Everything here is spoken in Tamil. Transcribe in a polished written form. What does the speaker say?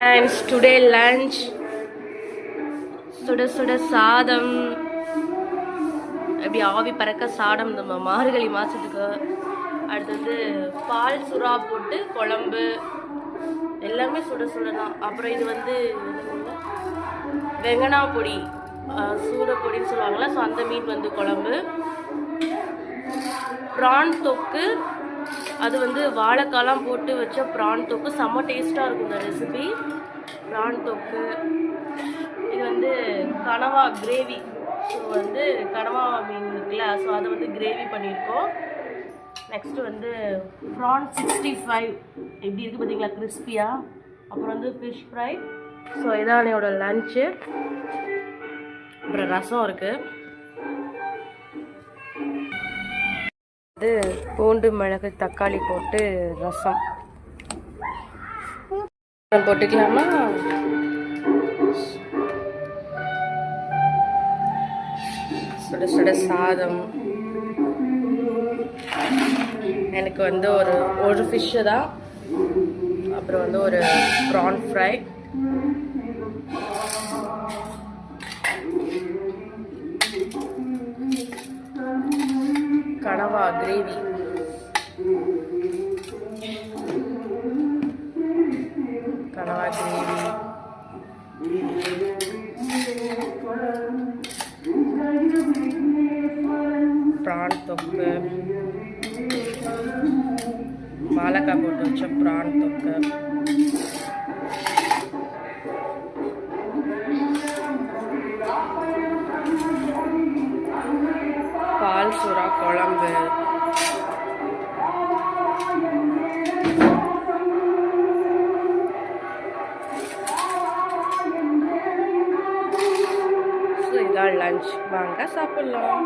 And today lunch சுட சுட சாதம், அப்படி ஆவி பறக்க சாதம் நம்ம மார்கழி மாதத்துக்கு. அடுத்தது பால் சுறா போட்டு குழம்பு, எல்லாமே சுட சுட தான். அப்புறம் இது வந்து வெங்கனா பொடி, சூட பொடின்னு சொல்லுவாங்களா, ஸோ அந்த மீன் வந்து குழம்பு. ப்ரான் தொக்கு, அது வந்து வாழைக்காலாம் போட்டு வச்ச ப்ரான் தொக்கு, செம்ம டேஸ்ட்டாக இருக்கும் இந்த ரெசிபி. ப்ரான் தொக்கு. இது வந்து கனவா கிரேவி. ஸோ வந்து கனவா மீன் இருக்குல்ல, ஸோ அதை வந்து கிரேவி பண்ணியிருக்கோம். நெக்ஸ்ட்டு வந்து ப்ரான் 65 எப்படி இருக்குது பார்த்தீங்களா, கிறிஸ்பியாக. அப்புறம் வந்து ஃபிஷ் ஃப்ரை. ஸோ இதான் என்னோட லன்ச்சு. அப்புறம் ரசம் இருக்குது. இது பூண்டு மிளகு தக்காளி போட்டு ரசம் போட்டுக்கலாமா. சுட சுட சாதம். எனக்கு வந்து ஒரு ஃபிஷ்ஷு தான். அப்புறம் வந்து ஒரு ப்ரான் ஃப்ரை. கனவா கிரேவி. கனவா கிரேவி. ப்ரான் தொக்கு, வாழைக்காய் போட்டு வச்ச ப்ரான் தொக்கு. பால் சுறா குழம்பு. ஸோ இதான் லஞ்ச். வாங்க சாப்பிட்லாம்.